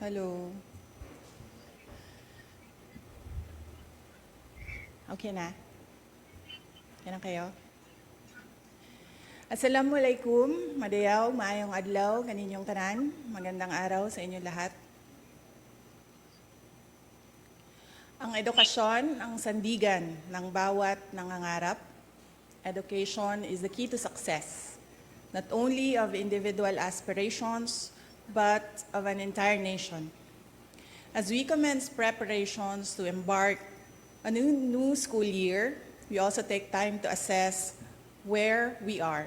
Hello. Okay na? Okay na kayo? Assalamualaikum, madayaw, maayong adlaw, kaninyong tanan. Magandang araw sa inyo lahat. Ang edukasyon, ang sandigan ng bawat nangangarap. Education is the key to success, not only of individual aspirations, but of an entire nation. As we commence preparations to embark on a new school year, we also take time to assess where we are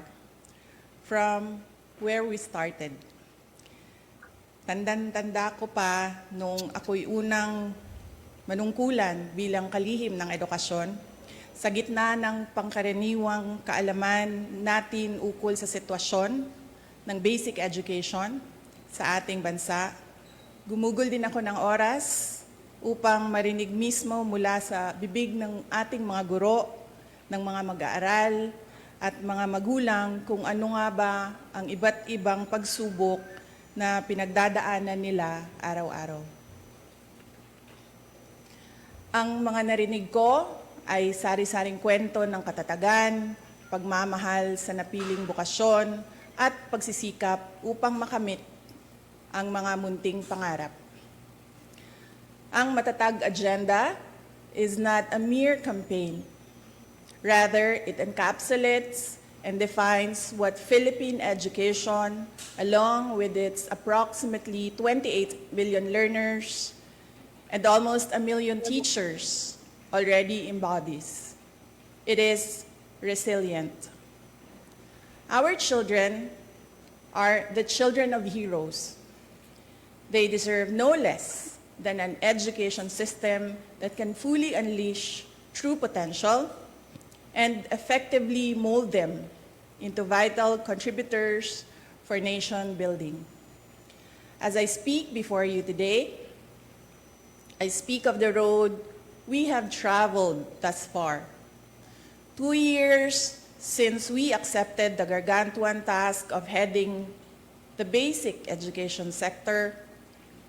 from where we started. Tanda ko pa nung ako'y unang manungkulan bilang kalihim ng edukasyon, sa gitna ng pangkaraniwang kaalaman natin ukol sa sitwasyon ng basic education sa ating bansa, gumugol din ako ng oras upang marinig mismo mula sa bibig ng ating mga guro, ng mga mag-aaral at mga magulang kung ano nga ba ang iba't ibang pagsubok na pinagdadaanan nila araw-araw. Ang mga narinig ko ay sari-saring kwento ng katatagan, pagmamahal sa napiling bukasyon at pagsisikap upang makamit ang mga munting pangarap. Ang matatag agenda is not a mere campaign. Rather, it encapsulates and defines what Philippine education, along with its approximately 28 million learners and almost 1 million teachers, already embodies. It is resilient. Our children are the children of heroes. They deserve no less than an education system that can fully unleash true potential and effectively mold them into vital contributors for nation building. As I speak before you today, I speak of the road we have traveled thus far. 2 years since we accepted the gargantuan task of heading the basic education sector,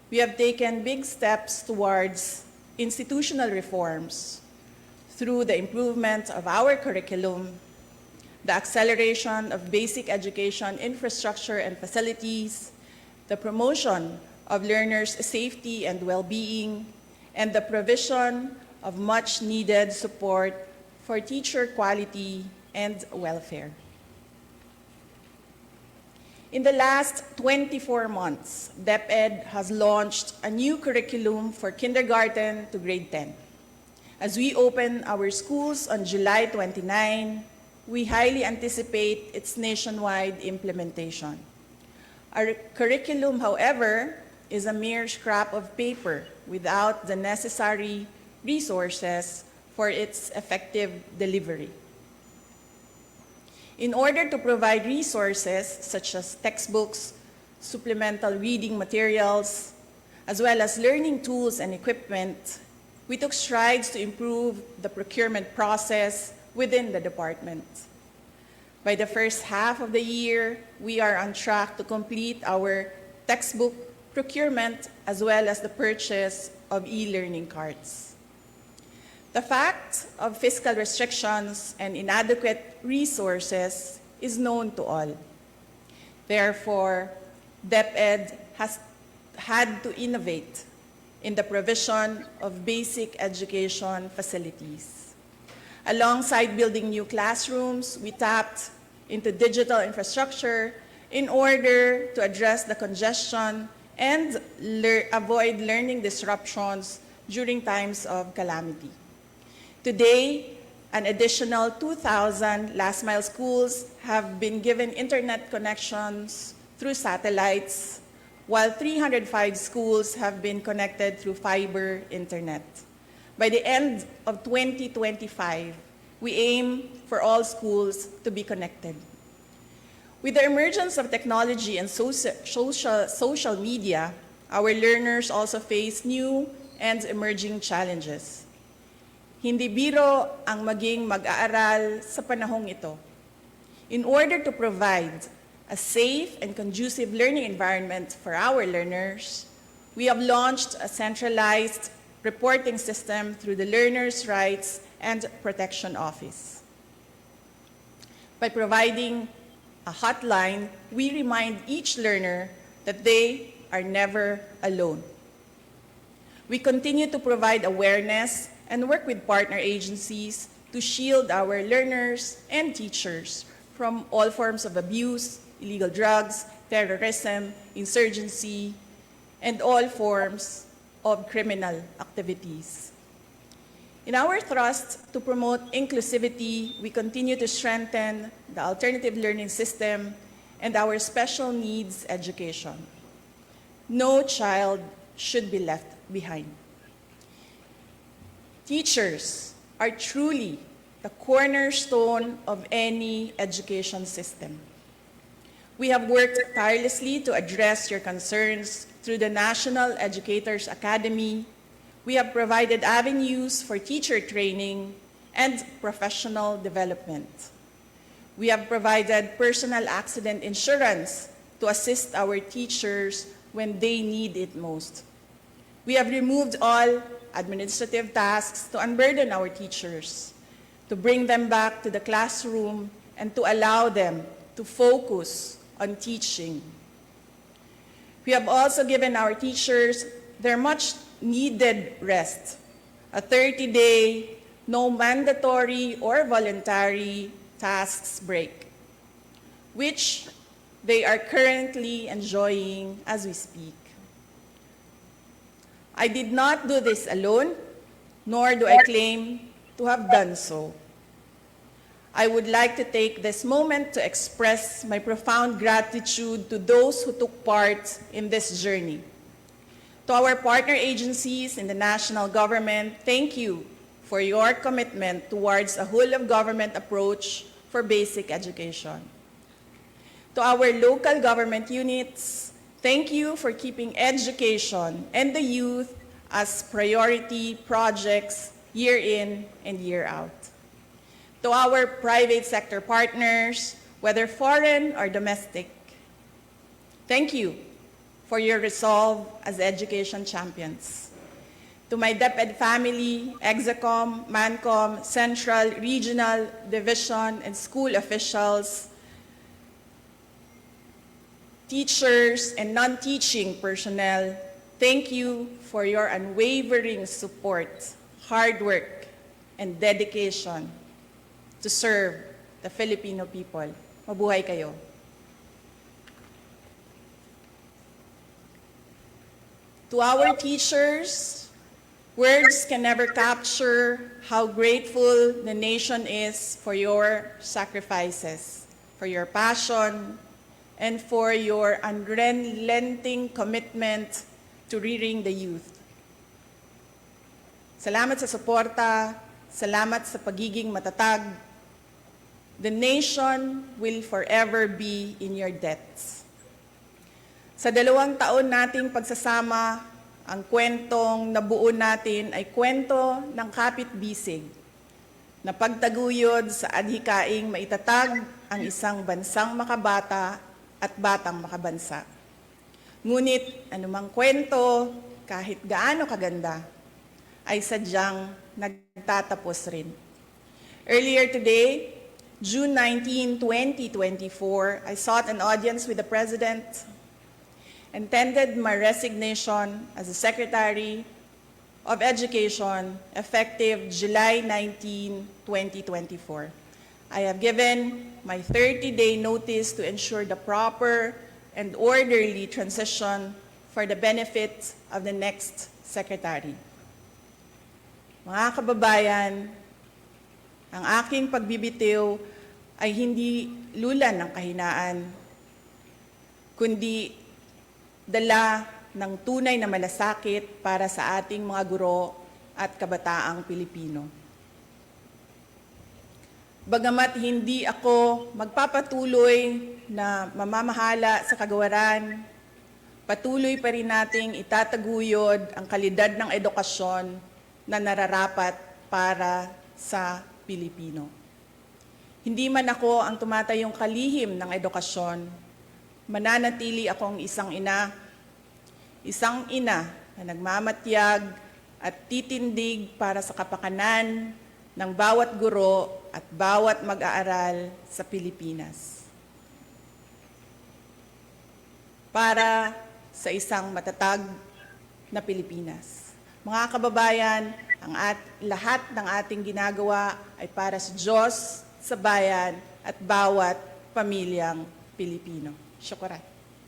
we have taken big steps towards institutional reforms through the improvement of our curriculum, the acceleration of basic education infrastructure and facilities, the promotion of learners' safety and well-being, and the provision of much-needed support for teacher quality and welfare. In the last 24 months, DepEd has launched a new curriculum for kindergarten to grade 10. As we open our schools on July 29, we highly anticipate its nationwide implementation. Our curriculum, however, is a mere scrap of paper without the necessary resources for its effective delivery. In order to provide resources such as textbooks, supplemental reading materials, as well as learning tools and equipment, we took strides to improve the procurement process within the department. By the first half of the year, we are on track to complete our textbook procurement as well as the purchase of e-learning cards. The fact of fiscal restrictions and inadequate resources is known to all. Therefore, DepEd has had to innovate in the provision of basic education facilities. Alongside building new classrooms, we tapped into digital infrastructure in order to address the congestion and avoid learning disruptions during times of calamity. Today, an additional 2,000 last-mile schools have been given internet connections through satellites, while 305 schools have been connected through fiber internet. By the end of 2025, we aim for all schools to be connected. With the emergence of technology and social media, our learners also face new and emerging challenges. Hindi biro ang maging mag-aaral sa panahong ito. In order to provide a safe and conducive learning environment for our learners, we have launched a centralized reporting system through the Learners' Rights and Protection Office. By providing a hotline, we remind each learner that they are never alone. We continue to provide awareness and work with partner agencies to shield our learners and teachers from all forms of abuse, illegal drugs, terrorism, insurgency, and all forms of criminal activities. In our thrust to promote inclusivity, we continue to strengthen the alternative learning system and our special needs education. No child should be left behind. Teachers are truly the cornerstone of any education system. We have worked tirelessly to address your concerns through the National Educators Academy. We have provided avenues for teacher training and professional development. We have provided personal accident insurance to assist our teachers when they need it most. We have removed all administrative tasks to unburden our teachers, to bring them back to the classroom, and to allow them to focus on teaching. We have also given our teachers their much needed rest, a 30-day, no mandatory or voluntary tasks break, which they are currently enjoying as we speak. I did not do this alone, nor do I claim to have done so. I would like to take this moment to express my profound gratitude to those who took part in this journey. To our partner agencies in the national government, thank you for your commitment towards a whole-of-government approach for basic education. To our local government units, thank you for keeping education and the youth as priority projects year in and year out. To our private sector partners, whether foreign or domestic, thank you for your resolve as education champions. To my DepEd family, Execom, Mancom, Central, Regional, Division, and school officials, teachers, and non-teaching personnel, thank you for your unwavering support, hard work, and dedication to serve the Filipino people. Mabuhay kayo. To our teachers, words can never capture how grateful the nation is for your sacrifices, for your passion, and for your unrelenting commitment to rearing the youth. Salamat sa suporta, salamat sa pagiging matatag. The nation will forever be in your debts. Sa 2 taon nating pagsasama, ang kwentong nabuo natin ay kwento ng kapit-bisig na pagtaguyod sa adhikaing maitatag ang isang bansang makabata at batang makabansa. Ngunit anumang kwento, kahit gaano kaganda, ay sadyang nagtatapos rin. Earlier today, June 19, 2024, I sought an audience with the President and tendered my resignation as the Secretary of Education effective July 19, 2024. I have given my 30-day notice to ensure the proper and orderly transition for the benefit of the next Secretary. Mga kababayan, ang aking pagbibitiw ay hindi lulan ng kahinaan, kundi dala ng tunay na malasakit para sa ating mga guro at kabataang Pilipino. Bagamat hindi ako magpapatuloy na mamamahala sa kagawaran, patuloy pa rin nating itataguyod ang kalidad ng edukasyon na nararapat para sa Pilipino. Hindi man ako ang tumatayong kalihim ng edukasyon, mananatili akong isang ina, isang ina na nagmamatyag at titindig para sa kapakanan ng bawat guro at bawat mag-aaral sa Pilipinas. Para sa isang matatag na Pilipinas. Mga kababayan, lahat ng ating ginagawa ay para sa Diyos, sa bayan, at bawat pamilyang Pilipino. Syukuran.